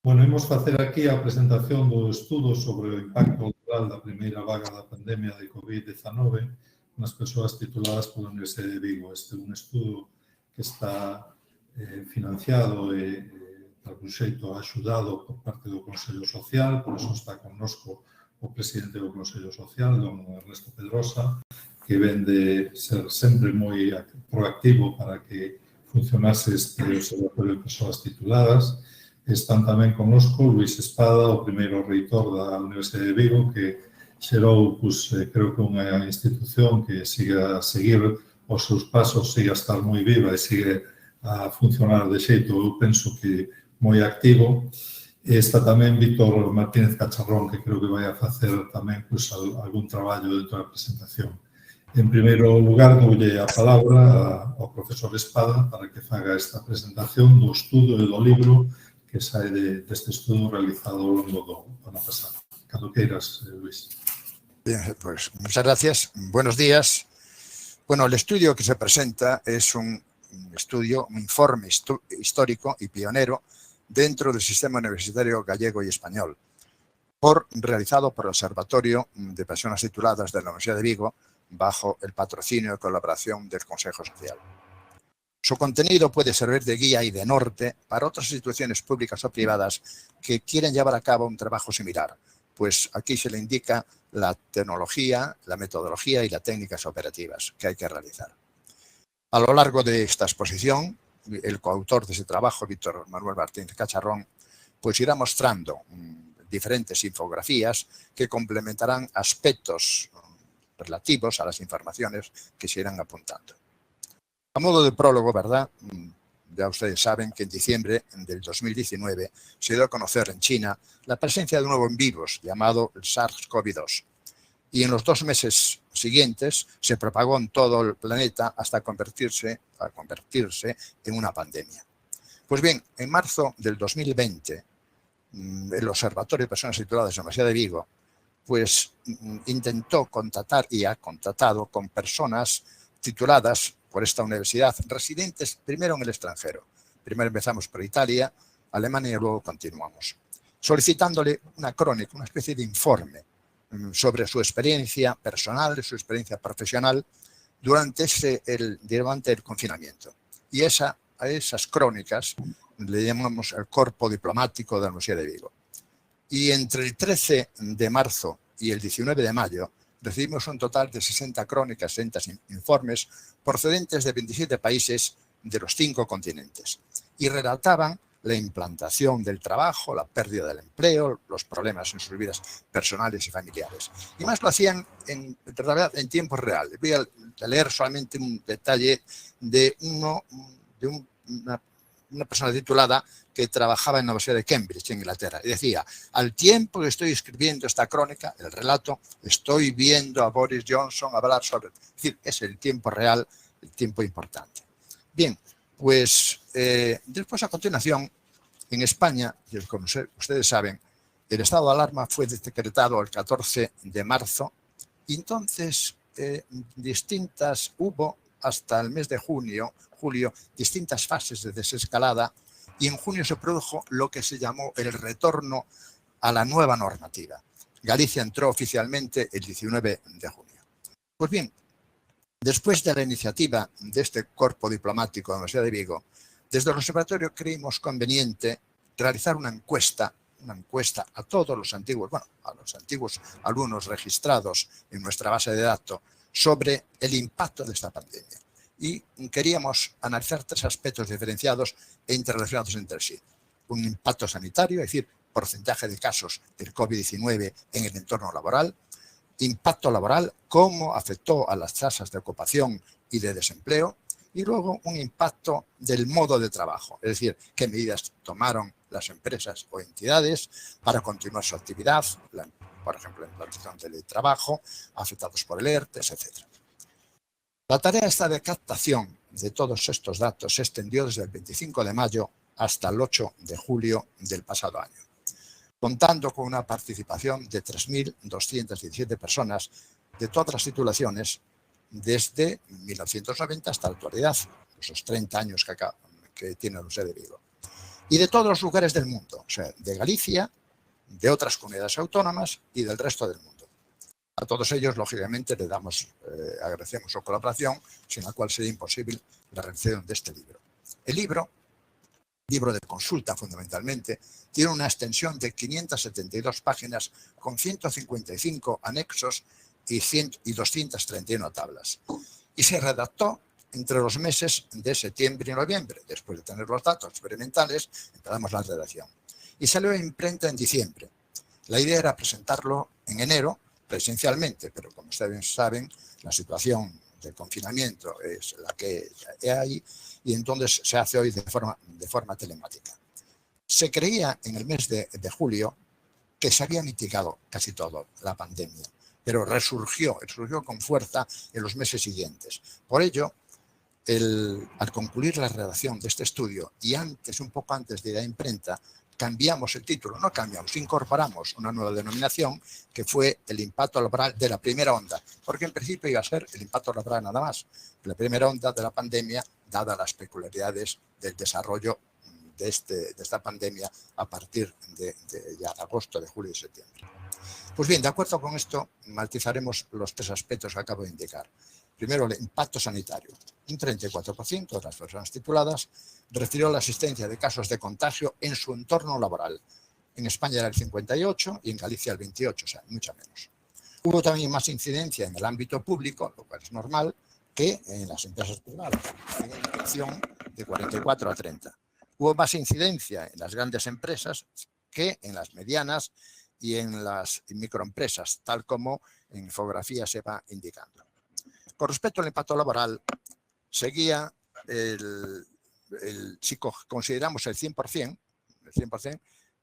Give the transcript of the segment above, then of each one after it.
Bueno, imos facer aquí a presentación do estudo sobre o impacto laboral da primeira vaga da pandemia de COVID-19 nas persoas tituladas pola Universidade de Vigo. Este é un estudo que está financiado e, por un xeito, axudado por parte do Consello Social, por eso está connosco o presidente do Consello Social, don Ernesto Pedrosa, que ven de ser sempre moi proactivo para que funcionase este observatorio de persoas tituladas. Están tamén connosco Luís Espada, o primeiro reitor da Universidade de Vigo, que xerou, creo que unha institución que siga a seguir os seus pasos, siga a estar moi viva e sigue a funcionar de xeito, eu penso que moi activo. Está tamén Víctor Martínez Cacharrón, que creo que vai a facer tamén algún traballo dentro da presentación. En primeiro lugar, doulle a palabra ao profesor Espada para que faga esta presentación do estudo e do libro que sae deste estudo realizado ao longo do ano pasado. Cando queiras, Luis. Bien, pues muchas gracias. Buenos días. Bueno, el estudio que se presenta es un informe histórico y pionero dentro del sistema universitario gallego y español, realizado por el Observatorio de Personas Tituladas de la Universidad de Vigo bajo el patrocinio y colaboración del Consejo Social. Su contenido puede servir de guía y de norte para otras instituciones públicas o privadas que quieren llevar a cabo un trabajo similar, pues aquí se le indica la tecnología, la metodología y las técnicas operativas que hay que realizar. A lo largo de esta exposición, el coautor de ese trabajo, Víctor Manuel Martínez Cacharrón, pues irá mostrando diferentes infografías que complementarán aspectos relativos a las informaciones que se irán apuntando. A modo de prólogo, ¿verdad? Ya ustedes saben que en diciembre del 2019 se dio a conocer en China la presencia de un nuevo virus llamado el SARS-CoV-2. Y en los 2 meses siguientes se propagó en todo el planeta hasta convertirse en una pandemia. Pues bien, en marzo del 2020, el Observatorio de Personas Tituladas de la Universidad de Vigo pues intentó contactar y ha contactado con personas tituladas por esta universidad, residentes primero en el extranjero. Primero empezamos por Italia, Alemania y luego continuamos, solicitándole una crónica, una especie de informe sobre su experiencia personal, su experiencia profesional durante el confinamiento. Y a esas crónicas le llamamos el Corpo Diplomático de la Universidad de Vigo. Y entre el 13 de marzo y el 19 de mayo recibimos un total de 60 crónicas, 60 informes procedentes de 27 países de los 5 continentes y relataban la implantación del trabajo, la pérdida del empleo, los problemas en sus vidas personales y familiares. Y más lo hacían en tiempo real. Voy a leer solamente un detalle de una persona titulada que trabajaba en la Universidad de Cambridge, en Inglaterra, y decía: al tiempo que estoy escribiendo esta crónica, el relato, estoy viendo a Boris Johnson hablar sobre... Es decir, es el tiempo real, el tiempo importante. Bien, pues después a continuación, en España, como ustedes saben, el estado de alarma fue decretado el 14 de marzo y entonces hubo hasta el mes de julio, distintas fases de desescalada y en junio se produjo lo que se llamó el retorno a la nueva normativa. Galicia entró oficialmente el 19 de junio. Pues bien, después de la iniciativa de este cuerpo diplomático de la Universidad de Vigo, desde el observatorio creímos conveniente realizar una encuesta a todos los antiguos, a los antiguos alumnos registrados en nuestra base de datos sobre el impacto de esta pandemia. Y queríamos analizar 3 aspectos diferenciados e interrelacionados entre sí. Un impacto sanitario, es decir, porcentaje de casos del COVID-19 en el entorno laboral. Impacto laboral, cómo afectó a las tasas de ocupación y de desempleo. Y luego un impacto del modo de trabajo, es decir, qué medidas tomaron las empresas o entidades para continuar su actividad, por ejemplo, la implantación del teletrabajo, afectados por el ERTE, etc. La tarea esta de captación de todos estos datos se extendió desde el 25 de mayo hasta el 8 de julio del pasado año, contando con una participación de 3.217 personas de todas las titulaciones desde 1990 hasta la actualidad, esos 30 años que tiene la Universidad de Vigo. y de todos los lugares del mundo, o sea, de Galicia, de otras comunidades autónomas y del resto del mundo. A todos ellos, lógicamente, le agradecemos su colaboración, sin la cual sería imposible la realización de este libro. El libro de consulta fundamentalmente, tiene una extensión de 572 páginas con 155 anexos y 231 tablas. Y se redactó entre los meses de septiembre y noviembre. Después de tener los datos experimentales, empezamos la redacción. Y salió a imprenta en diciembre. La idea era presentarlo en enero, presencialmente, pero como ustedes saben, la situación del confinamiento es la que hay y entonces se hace hoy de forma telemática. Se creía en el mes de julio que se había mitigado casi todo la pandemia, pero resurgió con fuerza en los meses siguientes. Por ello, al concluir la redacción de este estudio y un poco antes de ir a imprenta, cambiamos el título, no cambiamos, incorporamos una nueva denominación que fue el impacto laboral de la primera onda, porque en principio iba a ser el impacto laboral nada más, la primera onda de la pandemia, dadas las peculiaridades del desarrollo de esta pandemia a partir de agosto, de julio y septiembre. Pues bien, de acuerdo con esto, matizaremos los tres aspectos que acabo de indicar. Primero, el impacto sanitario. Un 34% de las personas tituladas refirió la existencia de casos de contagio en su entorno laboral. En España era el 58% y en Galicia el 28%, o sea, mucho menos. Hubo también más incidencia en el ámbito público, lo cual es normal, que en las empresas privadas, en una dirección de 44 a 30. Hubo más incidencia en las grandes empresas que en las medianas y en las microempresas, tal como en infografía se va indicando. Con respecto al impacto laboral, seguía si consideramos el 100%,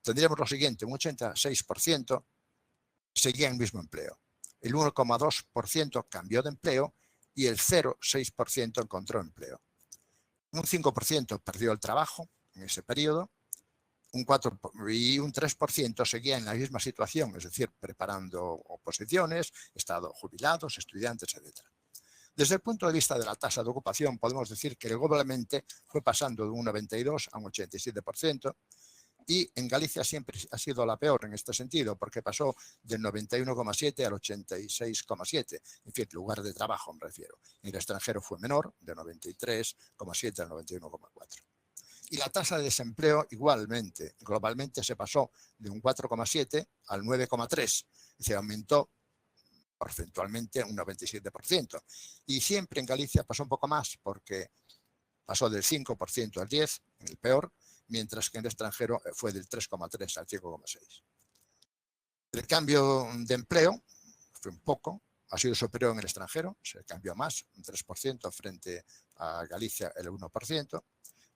tendríamos lo siguiente: un 86% seguía en el mismo empleo, el 1,2% cambió de empleo y el 0,6% encontró empleo. Un 5% perdió el trabajo en ese periodo, un 3% seguía en la misma situación, es decir, preparando oposiciones, estado jubilados, estudiantes, etc. Desde el punto de vista de la tasa de ocupación, podemos decir que globalmente fue pasando de un 92 a un 87%, y en Galicia siempre ha sido la peor en este sentido, porque pasó del 91,7 al 86,7, en fin, lugar de trabajo me refiero. En el extranjero fue menor, de 93,7 al 91,4. Y la tasa de desempleo igualmente, globalmente se pasó de un 4,7 al 9,3, es decir, aumentó porcentualmente un 97%. Y siempre en Galicia pasó un poco más, porque pasó del 5% al 10%, en el peor, mientras que en el extranjero fue del 3,3 al 5,6. El cambio de empleo fue un poco, ha sido superior en el extranjero, se cambió más, un 3% frente a Galicia el 1%,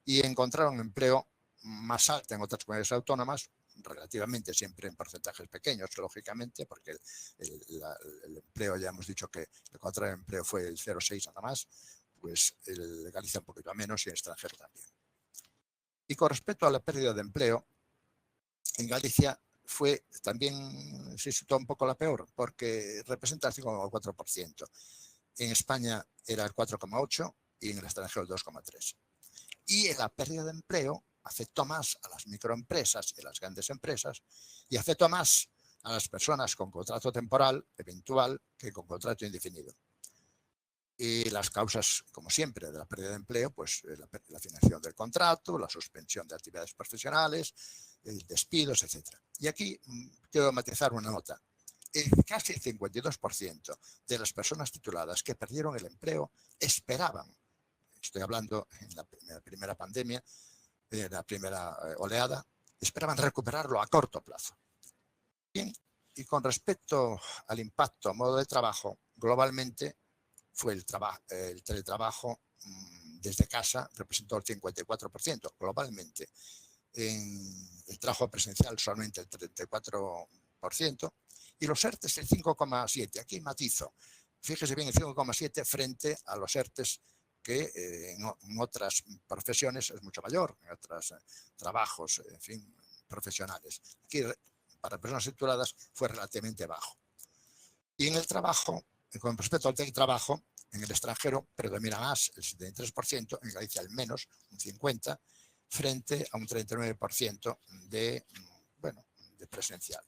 y encontraron empleo más alto en otras comunidades autónomas, relativamente siempre en porcentajes pequeños, lógicamente, porque el empleo, ya hemos dicho que el contrario de empleo fue el 0,6 nada más, pues el Galicia un poquito menos y el extranjero también. Y con respecto a la pérdida de empleo, en Galicia también se situó un poco la peor, porque representa el 5,4%. En España era el 4,8% y en el extranjero el 2,3%. Y la pérdida de empleo afectó más a las microempresas y a las grandes empresas, y afectó más a las personas con contrato temporal, eventual, que con contrato indefinido. Y las causas, como siempre, de la pérdida de empleo, pues la financiación del contrato, la suspensión de actividades profesionales, despidos, etc. Y aquí quiero matizar una nota. Casi el 52% de las personas tituladas que perdieron el empleo esperaban, estoy hablando en la primera pandemia, en la primera oleada, esperaban recuperarlo a corto plazo. Bien, y con respecto al impacto a modo de trabajo, globalmente fue el teletrabajo desde casa, representó el 54% globalmente. En el trabajo presencial solamente el 34%, y los ERTES el 5,7%. Aquí matizo, fíjese bien, el 5,7% frente a los ERTES que en otras profesiones es mucho mayor, en otros trabajos, en fin, profesionales. Aquí, para personas tituladas, fue relativamente bajo. Y en el trabajo, con respecto al teletrabajo, en el extranjero predomina más el 73%, en Galicia el menos, un 50%, frente a un 39% de presencial.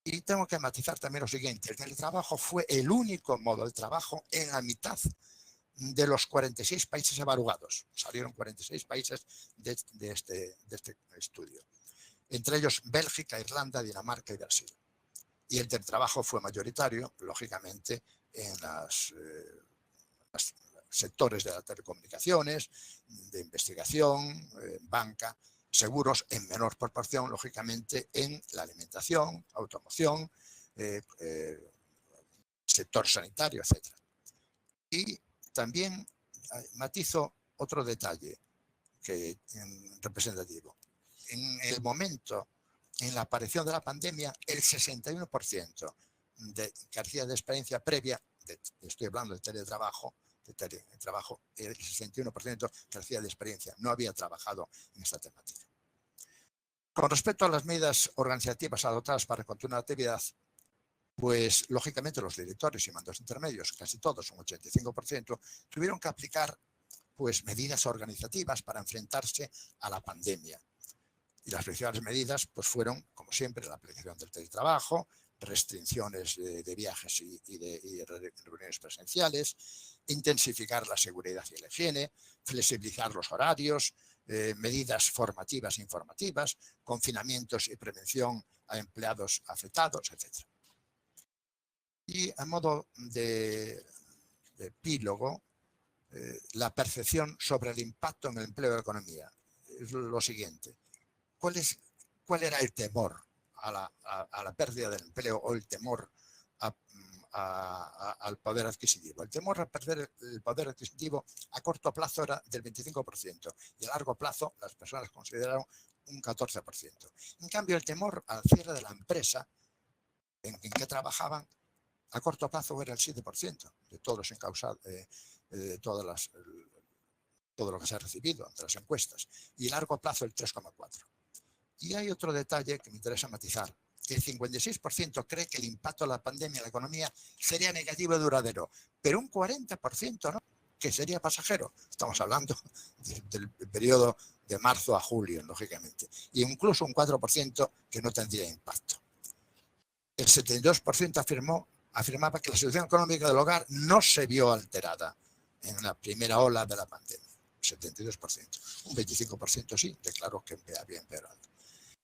Y tengo que matizar también lo siguiente: el teletrabajo fue el único modo de trabajo en la mitad de los 46 países evaluados. Salieron 46 países de este estudio, entre ellos Bélgica, Irlanda, Dinamarca y Brasil. Y el teletrabajo fue mayoritario, lógicamente, en los sectores de las telecomunicaciones, de investigación, banca, seguros, en menor proporción, lógicamente, en la alimentación, automoción, sector sanitario, etc. Y también matizo otro detalle representativo. En el momento, en la aparición de la pandemia, el 61% carecía de experiencia previa, estoy hablando de teletrabajo, el 61% carecía de experiencia, no había trabajado en esta temática. Con respecto a las medidas organizativas adoptadas para continuar la actividad, pues lógicamente los directores y mandos intermedios, casi todos, un 85%, tuvieron que aplicar pues medidas organizativas para enfrentarse a la pandemia. Y las principales medidas pues fueron, como siempre, la aplicación del teletrabajo, restricciones de viajes y de reuniones presenciales, intensificar la seguridad y la higiene, flexibilizar los horarios, medidas formativas e informativas, confinamientos y prevención a empleados afectados, etc. Y a modo de epílogo, la percepción sobre el impacto en el empleo y la economía es lo siguiente. ¿Cuál era el temor a la pérdida del empleo o el temor al poder adquisitivo? El temor a perder el poder adquisitivo a corto plazo era del 25% y a largo plazo las personas consideraron un 14%. En cambio, el temor al cierre de la empresa en que trabajaban a corto plazo era el 7% de todos los encausados, todo lo que se ha recibido de las encuestas, y a largo plazo el 3,4%. Y hay otro detalle que me interesa matizar. El 56% cree que el impacto de la pandemia en la economía sería negativo y duradero, pero un 40% no, que sería pasajero. Estamos hablando del periodo de marzo a julio, lógicamente. Y incluso un 4% que no tendría impacto. El 72% afirmaba que la situación económica del hogar no se vio alterada en la primera ola de la pandemia. 72%. Un 25% sí, declaró que había empeorado.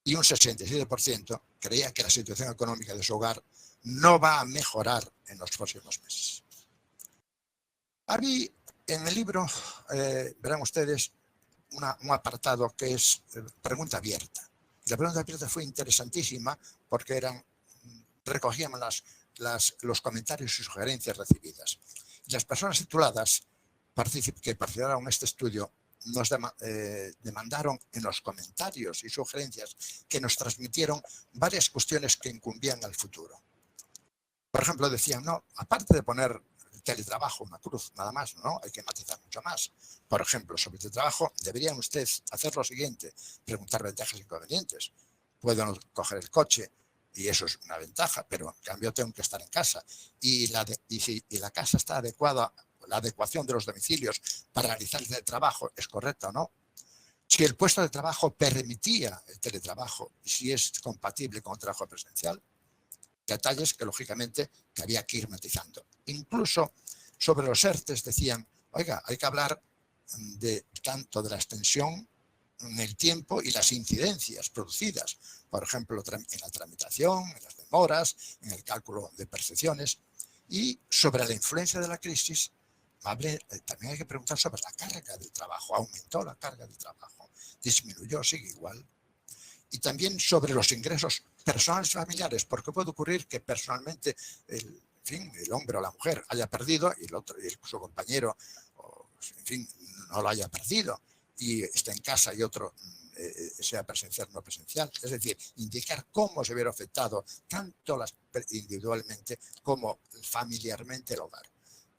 Y un 67% creía que la situación económica de su hogar no va a mejorar en los próximos meses. Había en el libro, verán ustedes, un apartado que es pregunta abierta. Y la pregunta abierta fue interesantísima porque recogíamos los comentarios y sugerencias recibidas. Y las personas tituladas que participaron en este estudio nos demandaron en los comentarios y sugerencias que nos transmitieron varias cuestiones que incumbían al futuro. Por ejemplo, decían, no, aparte de poner teletrabajo, una cruz, nada más, no, hay que matizar mucho más. Por ejemplo, sobre el teletrabajo, deberían ustedes hacer lo siguiente, preguntar ventajas e inconvenientes. Puedo coger el coche y eso es una ventaja, pero en cambio tengo que estar en casa. Y si la casa está adecuada, la adecuación de los domicilios para realizar el teletrabajo es correcta o no. Si el puesto de trabajo permitía el teletrabajo y si es compatible con el trabajo presencial. Detalles que lógicamente que había que ir matizando. Incluso sobre los ERTEs decían, oiga, hay que hablar tanto de la extensión en el tiempo y las incidencias producidas, por ejemplo, en la tramitación, en las demoras, en el cálculo de percepciones, y sobre la influencia de la crisis. También hay que preguntar sobre la carga del trabajo. ¿Aumentó la carga del trabajo? ¿Disminuyó? ¿Sigue igual? Y también sobre los ingresos personales y familiares, porque puede ocurrir que personalmente el hombre o la mujer haya perdido y su compañero, en fin, no lo haya perdido y está en casa y otro sea presencial o no presencial. Es decir, indicar cómo se hubiera afectado tanto individualmente como familiarmente el hogar.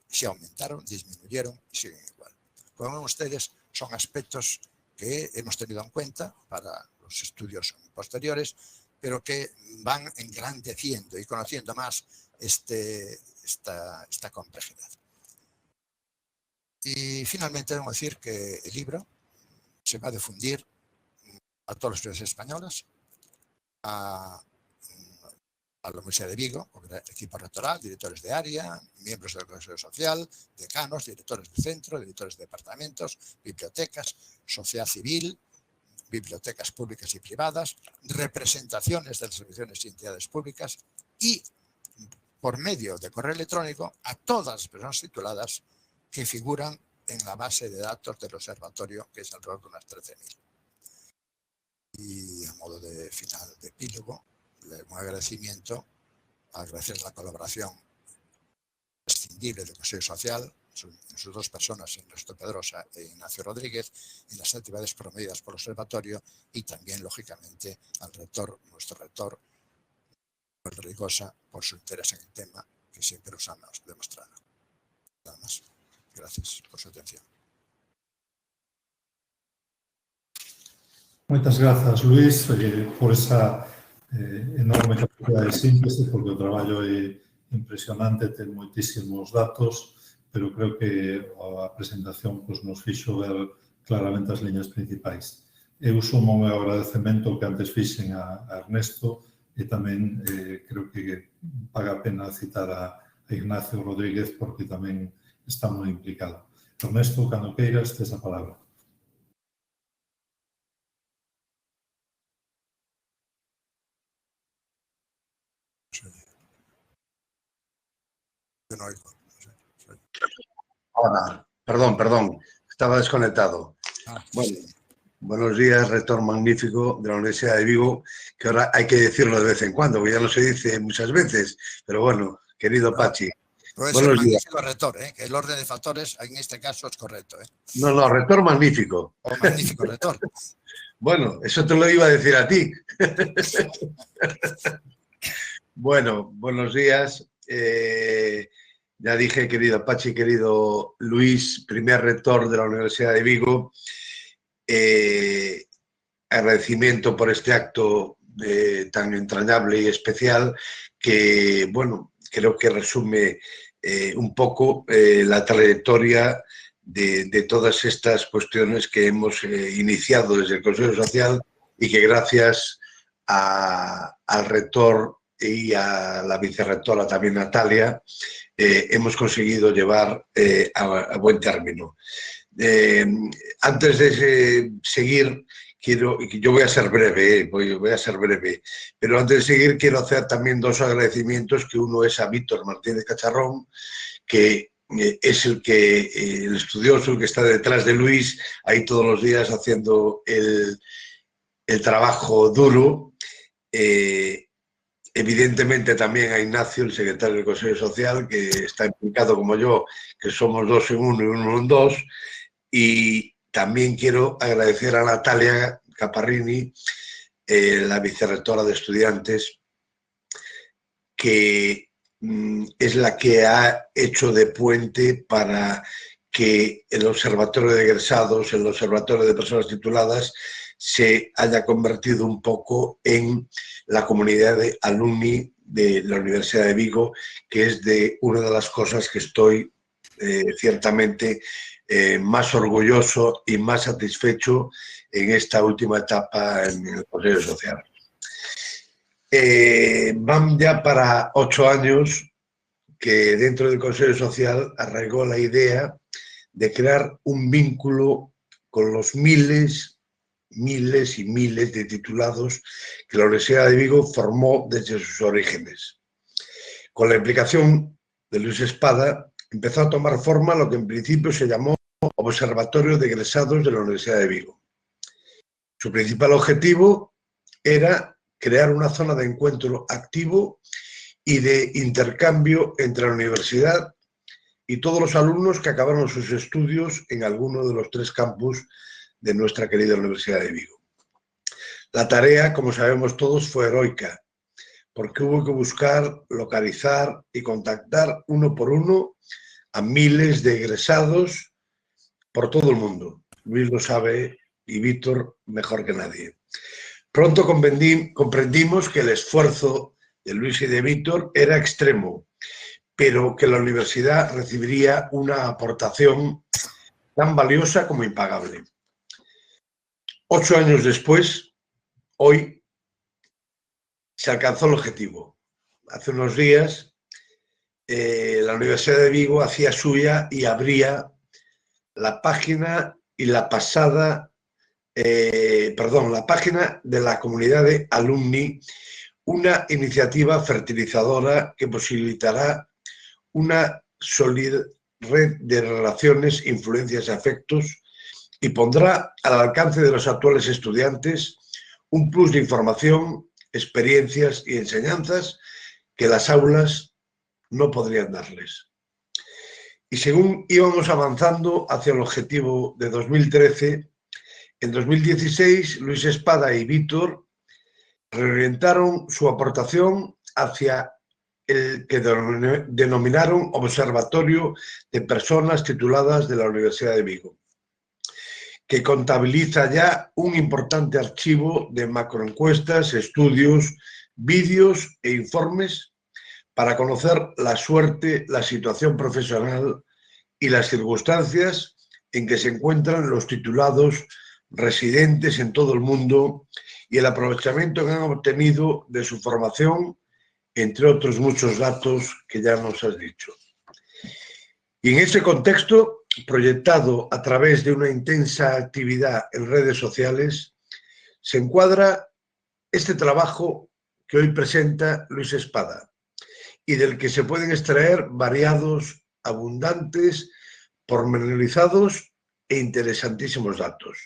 Si aumentaron, disminuyeron y siguen igual. Como ven ustedes, son aspectos que hemos tenido en cuenta para los estudios posteriores, pero que van engrandeciendo y conociendo más esta complejidad. Y finalmente debo decir que el libro se va a difundir a todas las ciudades españolas, a la Universidad de Vigo, con el equipo rectoral, directores de área, miembros del Consejo Social, decanos, directores de centro, directores de departamentos, bibliotecas, sociedad civil, bibliotecas públicas y privadas, representaciones de las asociaciones y entidades públicas y, por medio de correo electrónico, a todas las personas tituladas que figuran en la base de datos del observatorio, que es alrededor de unas 13.000. Y a modo de final de epílogo, un agradecimiento, agradecer la colaboración prescindible del Consejo Social, en sus dos personas, Ernesto Pedrosa e Ignacio Rodríguez, en las actividades promovidas por el observatorio y también, lógicamente, al rector, nuestro rector, Rigosa, por su interés en el tema, que siempre nos ha demostrado. Nada más. Gracias por su atención. Moitas grazas, Luís, por esa enorme capacidade de síntese, porque o traballo é impresionante, ten moitísimos datos, pero creo que a presentación nos fixo ver claramente as liñas principais. Eu sumo o meu agradecemento que antes fixen a Ernesto e tamén creo que paga a pena citar a Ignacio Rodríguez porque tamén está moi implicado. Ernesto, cando queiras, tes a palabra. Hola, perdón, estaba desconectado. Bueno, buenos días, rector magnífico de la Universidad de Vigo, que ahora hay que decirlo de vez en cuando, porque ya no se dice muchas veces, pero bueno, querido Pachi. Puede ser magnífico rector, que el orden de factores en este caso es correcto. No, rector magnífico. O magnífico rector. Bueno, eso te lo iba a decir a ti. Bueno, buenos días. Ya dije, querido Pachi, querido Luís, primer rector de la Universidad de Vigo, agradecimiento por este acto tan entrañable y especial que, bueno, creo que resume un poco la trayectoria de todas estas cuestiones que hemos iniciado desde el Consejo Social y que gracias al rector y a la vicerrectora también Natalia hemos conseguido llevar a buen término. Antes de seguir, yo voy a ser breve, voy a ser breve, pero antes de seguir quiero hacer también dos agradecimientos, que uno es a Víctor Martínez Cacharrón, que es el estudioso que está detrás de Luís, ahí todos los días haciendo el trabajo duro. Evidentemente también a Ignacio, el secretario del Consejo Social, que está implicado como yo, que somos dos en uno y uno en dos. Y también quiero agradecer a Natalia Caparrini, la vicerrectora de estudiantes, que es la que ha hecho de puente para que el Observatorio de Egresados, el Observatorio de Personas Tituladas, se haya convertido un poco en la comunidad de alumni de la Universidad de Vigo, que es de una de las cosas que estoy ciertamente más orgulloso y más satisfecho en esta última etapa en el Consejo Social. Van ya para 8 años que dentro del Consejo Social arraigó la idea de crear un vínculo con los miles y miles de titulados que la Universidad de Vigo formó desde sus orígenes. Con la implicación de Luís Espada empezó a tomar forma lo que en principio se llamó Observatorio de Egresados de la Universidad de Vigo. Su principal objetivo era crear una zona de encuentro activo y de intercambio entre la universidad y todos los alumnos que acabaron sus estudios en alguno de los 3 campus de nuestra querida Universidad de Vigo. La tarea, como sabemos todos, fue heroica, porque hubo que buscar, localizar y contactar uno por uno a miles de egresados por todo el mundo. Luis lo sabe y Víctor mejor que nadie. Pronto comprendimos que el esfuerzo de Luis y de Víctor era extremo, pero que la universidad recibiría una aportación tan valiosa como impagable. 8 años después, hoy, se alcanzó el objetivo. Hace unos días, la Universidad de Vigo hacía suya y abría la página y la página de la comunidad de alumni, una iniciativa fertilizadora que posibilitará una sólida red de relaciones, influencias y afectos y pondrá al alcance de los actuales estudiantes un plus de información, experiencias y enseñanzas que las aulas no podrían darles. Y según íbamos avanzando hacia el objetivo de 2013, en 2016 Luis Espada y Víctor reorientaron su aportación hacia el que denominaron Observatorio de Personas Tituladas de la Universidad de Vigo, que contabiliza ya un importante archivo de macroencuestas, estudios, vídeos e informes para conocer la suerte, la situación profesional y las circunstancias en que se encuentran los titulados residentes en todo el mundo y el aprovechamiento que han obtenido de su formación, entre otros muchos datos que ya nos has dicho. Y en ese contexto, proyectado a través de una intensa actividad en redes sociales, se encuadra este trabajo que hoy presenta Luis Espada y del que se pueden extraer variados, abundantes, pormenorizados e interesantísimos datos.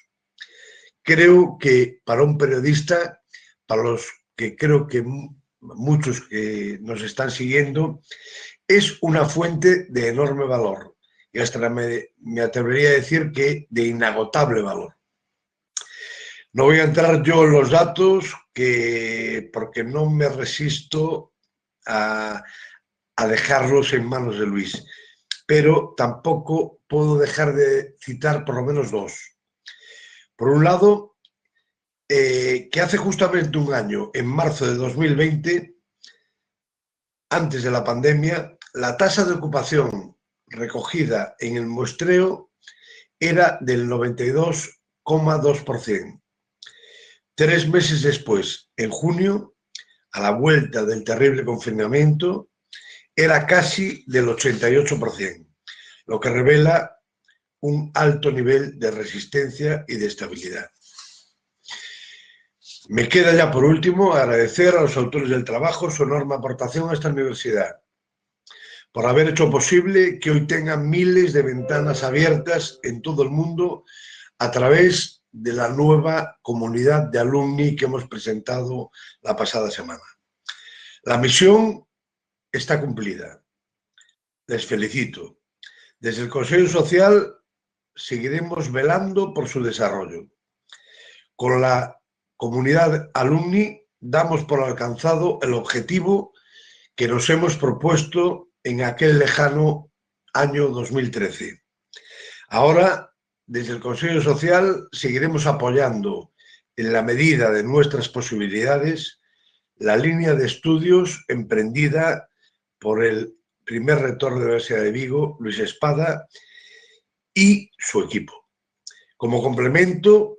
Creo que para un periodista, para los que creo que muchos que nos están siguiendo, es una fuente de enorme valor y hasta me atrevería a decir que de inagotable valor. No voy a entrar yo en los datos porque no me resisto a dejarlos en manos de Luis, pero tampoco puedo dejar de citar por lo menos dos. Por un lado, que hace justamente un año, en marzo de 2020, antes de la pandemia, la tasa de ocupación recogida en el muestreo era del 92,2%. 3 meses después, en junio, a la vuelta del terrible confinamiento, era casi del 88%, lo que revela un alto nivel de resistencia y de estabilidad. Me queda ya por último agradecer a los autores del trabajo su enorme aportación a esta universidad, por haber hecho posible que hoy tengan miles de ventanas abiertas en todo el mundo a través de la nueva comunidad de alumni que hemos presentado la pasada semana. La misión está cumplida. Les felicito. Desde el Consejo Social seguiremos velando por su desarrollo. Con la comunidad alumni damos por alcanzado el objetivo que nos hemos propuesto en aquel lejano año 2013. Ahora, desde el Consejo Social, seguiremos apoyando, en la medida de nuestras posibilidades, la línea de estudios emprendida por el primer rector de la Universidad de Vigo, Luis Espada, y su equipo. Como complemento,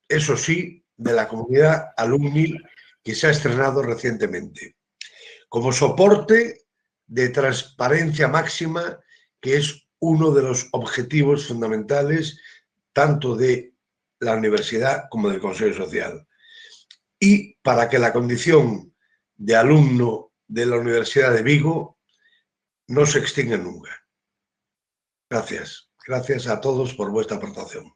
eso sí, de la comunidad alumni que se ha estrenado recientemente. Como soporte de transparencia máxima, que es uno de los objetivos fundamentales tanto de la universidad como del Consejo Social. Y para que la condición de alumno de la Universidad de Vigo no se extinga nunca. Gracias. Gracias a todos por vuestra aportación.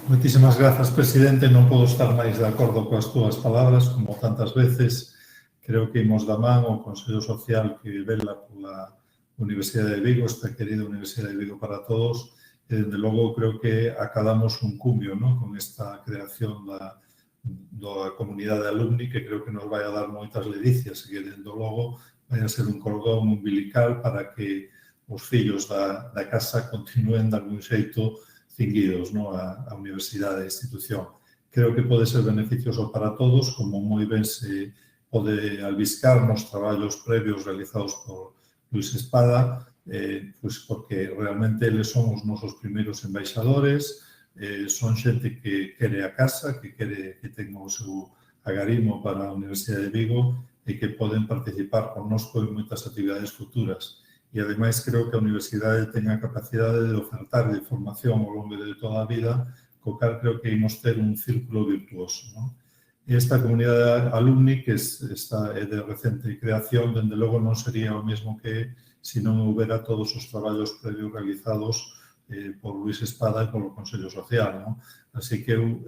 Muchísimas gracias, presidente. Non podo estar máis de acordo coas túas palabras, como tantas veces. Creo que imos da man o Consello Social que vela pola Universidade de Vigo, esta querida Universidade de Vigo para todos, e, desde logo, creo que acadamos un cumio, ¿no?, con esta creación da comunidade de alumni, que creo que nos vai a dar moitas ledicias e que, desde logo, vai a ser un cordón umbilical para que os fillos da casa continúen de algún xeito cinguidos, ¿no?, a universidade e a institución. Creo que pode ser beneficioso para todos, como moi ben se pode albiscar nos traballos previos realizados por Luis Espada, pois porque realmente eles son os nosos primeiros embaixadores, son xente que quere a casa, que quere que ten o seu agarimo para a Universidade de Vigo e que poden participar connosco en moitas actividades futuras. E, ademais, creo que a Universidade ten a capacidade de ofertar de formación ao longo de toda a vida, co cal creo que imos ter un círculo virtuoso, non? E esta comunidade alumni que é de recente creación, dende logo non sería o mesmo que se non houbera todos os traballos previos realizados por Luís Espada e polo Consello Social, non? Así que eu,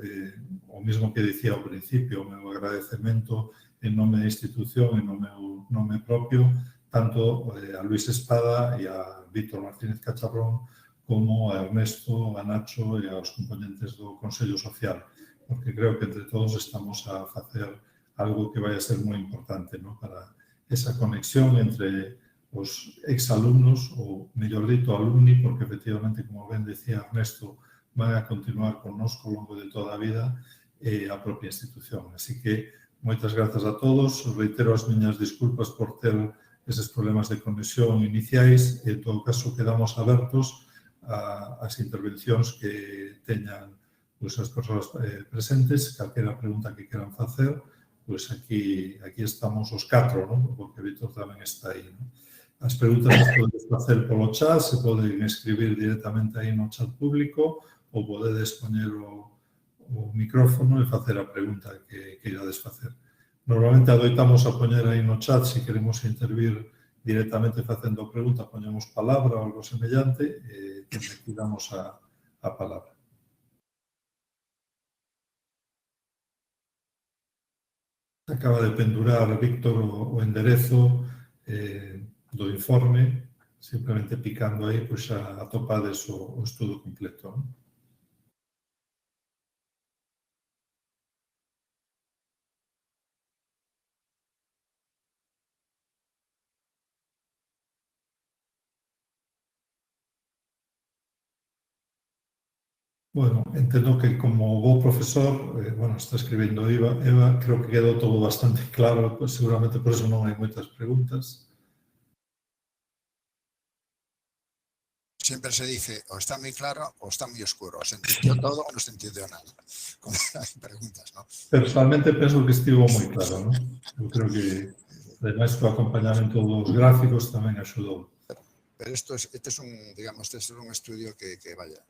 o mesmo que dicía ao principio, o meu agradecemento en nome da institución, en meu nome propio, tanto a Luís Espada e a Víctor Martínez Cacharrón como a Ernesto, a Nacho e aos componentes do Consello Social, porque creo que entre todos estamos a facer algo que vai a ser moi importante, ¿no? Para esa conexión entre os exalumnos, ou mellor dito, alumni, porque efectivamente, como ben decía Ernesto, van a continuar connosco ao longo de toda a vida a propia institución. Así que, moitas grazas a todos. Reitero as miñas disculpas por ter eses problemas de conexión iniciais e, en todo caso, quedamos abertos ás intervencións que teñan as persoas presentes, calquera pregunta que queran facer, pois aquí estamos os 4, non? Porque Víctor tamén está aí, non? As preguntas as podedes facer polo chat, se poden escribir directamente aí no chat público ou podedes poñer o micrófono e facer a pregunta que irades facer. Normalmente adoitamos a poñer aí no chat se queremos intervir directamente facendo a pregunta, poñemos palabra ou algo semellante e aquí damos a palabra. Acaba de pendurar Víctor o enderezo do informe, simplemente picando aí, pois xa atopades o estudo completo. Bueno, entendo que como bo profesor, está escribindo Eva, creo que quedou todo bastante claro, pues seguramente por eso non hai moitas preguntas. Siempre se dice, o está muy claro o está muy oscuro, o se entendió todo o no se entendió nada. Como hay preguntas, ¿no? Personalmente penso que estivo moi claro, ¿no? Eu creo que, ademais, o acompañamento dos gráficos tamén axudou. Pero este es un estudio que vaya,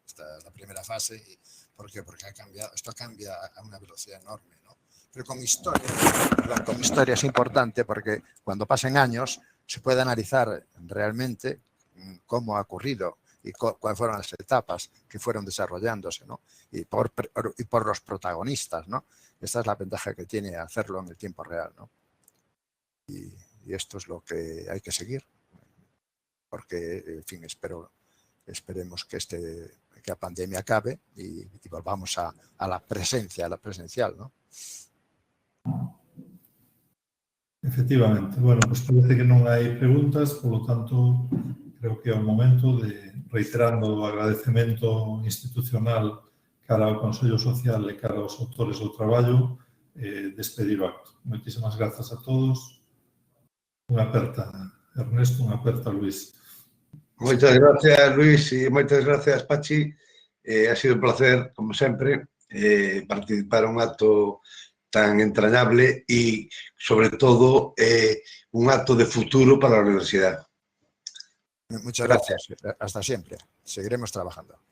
esta es la primera fase. ¿Por qué? Porque esto cambia a una velocidad enorme, ¿no? Pero con historia es importante porque cuando pasen años se puede analizar realmente cómo ha ocurrido y cuáles fueron las etapas que fueron desarrollándose, ¿no? Y por los protagonistas, ¿no? Esta es la ventaja que tiene hacerlo en el tiempo real, ¿no? Y esto es lo que hay que seguir, porque, en fin, esperemos que la pandemia acabe y volvamos a la presencia, a la presencial, ¿no? Efectivamente. Bueno, pues parece que non hai preguntas, por lo tanto, creo que é o momento de, reiterando o agradecemento institucional cara ao Consello Social e cara aos autores do traballo, despedir o acto. Moitísimas grazas a todos. Unha aperta, Ernesto, unha aperta, Luís. Moitas gracias, Luís, e moitas gracias, Pachi. Ha sido un placer, como sempre, participar en un acto tan entrañable y, sobre todo, un acto de futuro para la universidad. Muchas gracias. Hasta siempre. Seguiremos trabajando.